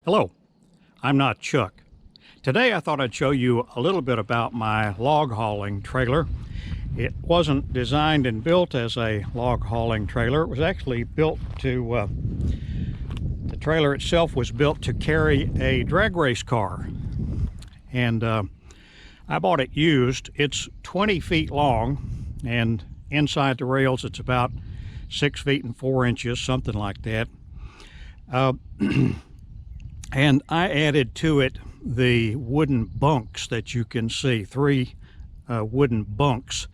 Hello, I'm not Chuck. Today I thought I'd show you a little bit about my log hauling trailer. It wasn't designed and built as a log hauling trailer. It was actually built to, the trailer itself was built to carry a drag race car. And I bought it used. It's 20 feet long, and inside the rails it's about 6 feet and 4 inches, something like that. And I added to it the wooden bunks that you can see, three wooden bunks.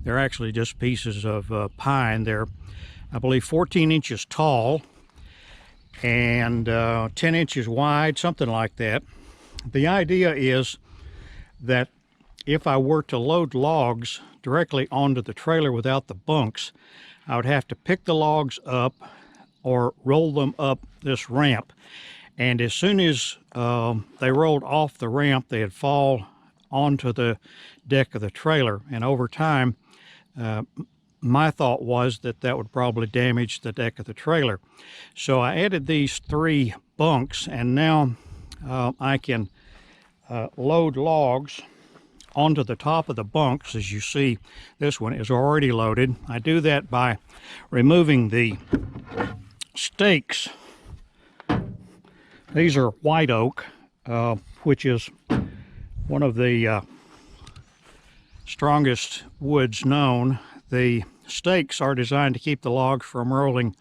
They're actually just pieces of pine. They're, I believe, 14 inches tall and 10 inches wide, something like that. The idea is that if I were to load logs directly onto the trailer without the bunks, I would have to pick the logs up or roll them up this ramp. And as soon as they rolled off the ramp, they'd fall onto the deck of the trailer. And over time, my thought was that that would probably damage the deck of the trailer. So I added these three bunks, and now I can load logs onto the top of the bunks. As you see, this one is already loaded. I do that by removing the stakes. These are white oak, which is one of the strongest woods known. The stakes are designed to keep the logs from rolling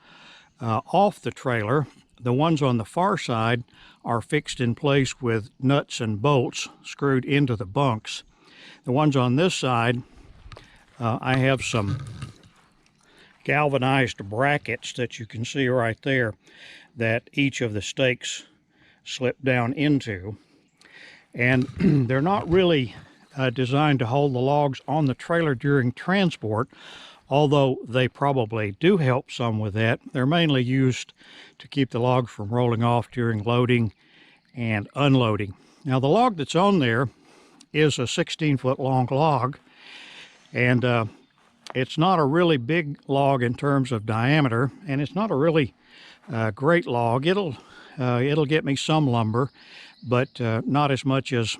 off the trailer. The ones on the far side are fixed in place with nuts and bolts screwed into the bunks. The ones on this side, I have some galvanized brackets that you can see right there that each of the stakes slip down into, and they're not really designed to hold the logs on the trailer during transport, although they probably do help some with that. They're mainly used to keep the logs from rolling off during loading and unloading. Now, the log that's on there is a 16-foot long log, and it's not a really big log in terms of diameter, and it's not a really great log. It'll get me some lumber, but not as much as,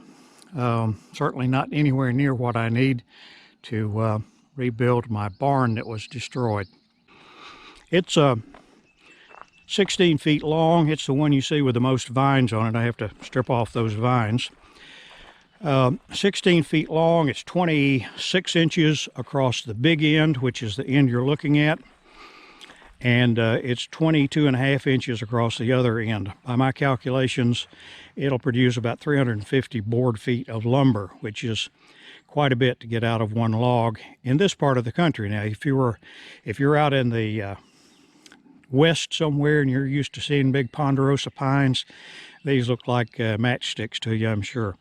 certainly not anywhere near what I need to rebuild my barn that was destroyed. It's 16 feet long. It's the one you see with the most vines on it. I have to strip off those vines. 16 feet long. It's 26 inches across the big end, which is the end you're looking at. And it's 22.5 inches across the other end. By my calculations, it'll produce about 350 board feet of lumber, which is quite a bit to get out of one log in this part of the country. Now, if you're out in the west somewhere and you're used to seeing big ponderosa pines, these look like matchsticks to you, I'm sure.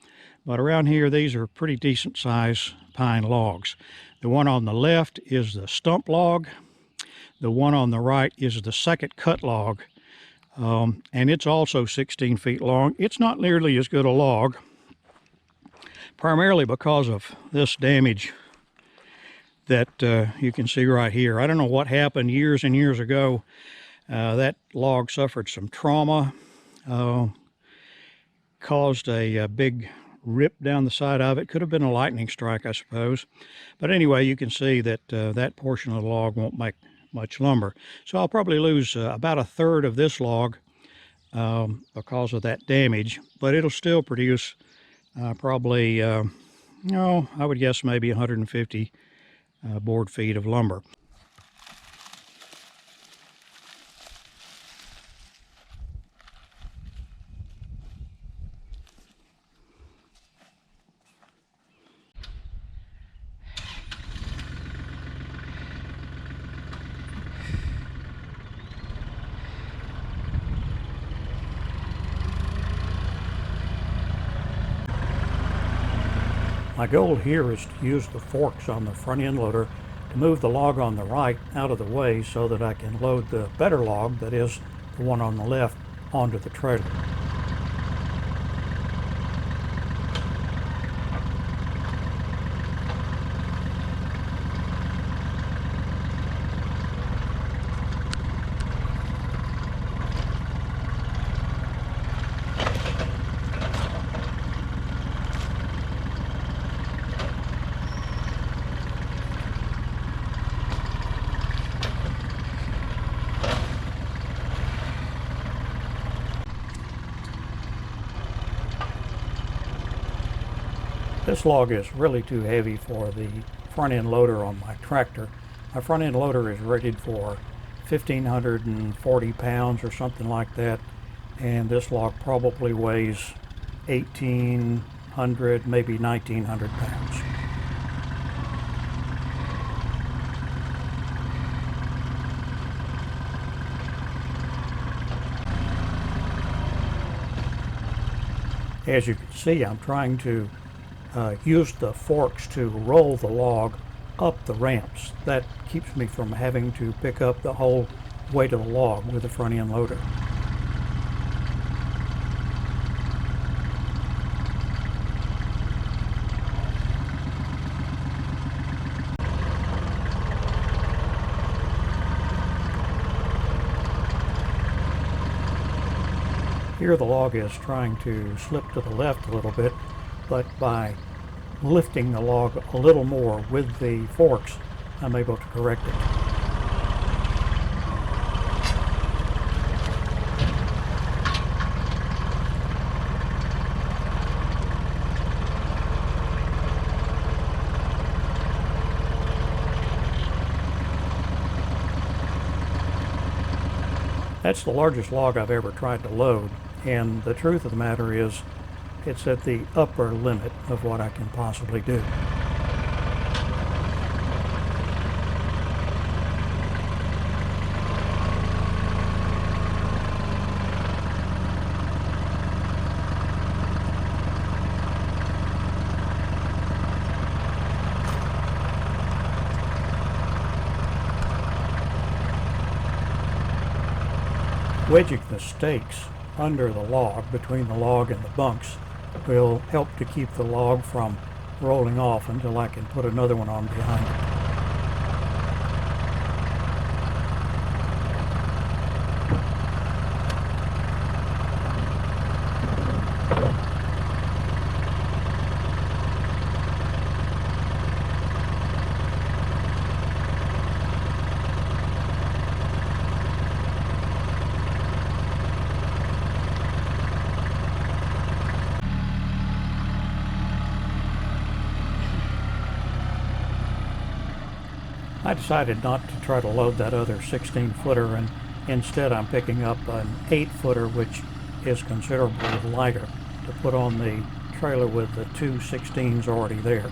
But around here, these are pretty decent size pine logs. The one on the left is the stump log. The one on the right is the second cut log, and it's also 16 feet long. It's not nearly as good a log, primarily because of this damage that you can see right here. I don't know what happened years and years ago. That log suffered some trauma, caused a big rip down the side of it. Could have been a lightning strike, I suppose. But anyway, you can see that that portion of the log won't make much lumber. So I'll probably lose about a third of this log because of that damage, but it'll still produce probably, I would guess maybe 150 board feet of lumber. My goal here is to use the forks on the front end loader to move the log on the right out of the way so that I can load the better log, that is the one on the left, onto the trailer. This log is really too heavy for the front end loader on my tractor. My front end loader is rated for 1,540 pounds or something like that, and this log probably weighs 1,800, maybe 1,900 pounds. As you can see, I'm trying to use the forks to roll the log up the ramps. That keeps me from having to pick up the whole weight of the log with the front end loader. Here the log is trying to slip to the left a little bit, but by lifting the log a little more with the forks, I'm able to correct it. That's the largest log I've ever tried to load, and the truth of the matter is it's at the upper limit of what I can possibly do. Wedging the stakes under the log, between the log and the bunks, will help to keep the log from rolling off until I can put another one on behind it. I decided not to try to load that other 16-footer, and instead I'm picking up an 8-footer, which is considerably lighter, to put on the trailer with the two 16s already there.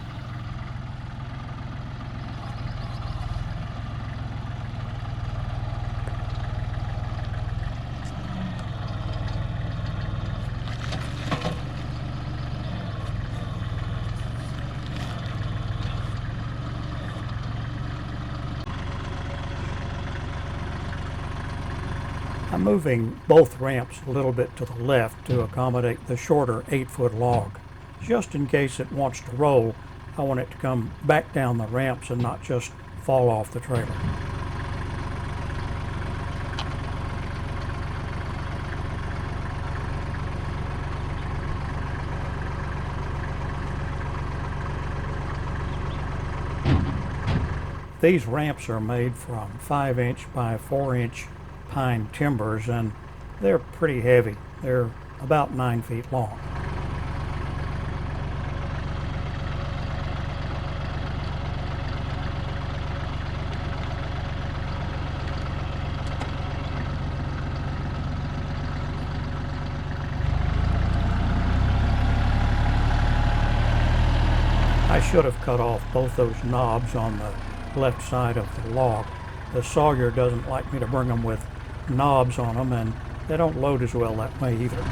I'm moving both ramps a little bit to the left to accommodate the shorter 8-foot log. Just in case it wants to roll, I want it to come back down the ramps and not just fall off the trailer. These ramps are made from 5-inch by 4-inch pine timbers, and they're pretty heavy. They're about 9 feet long. I should have cut off both those knobs on the left side of the log. The sawyer doesn't like me to bring them with knobs on them, and they don't load as well that way either.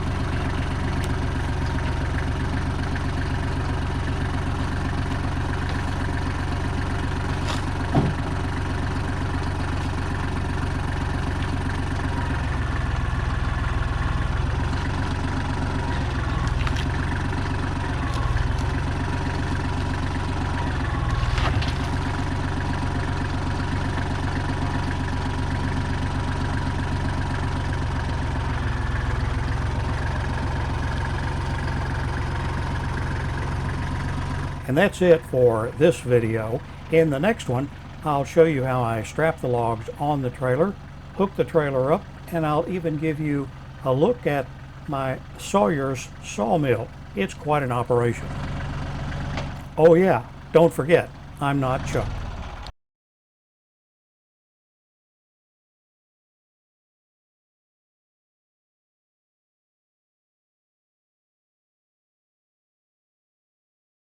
And that's it for this video. In the next one, I'll show you how I strap the logs on the trailer, hook the trailer up, and I'll even give you a look at my sawyer's sawmill. It's quite an operation. Oh yeah, don't forget, I'm not Chuck.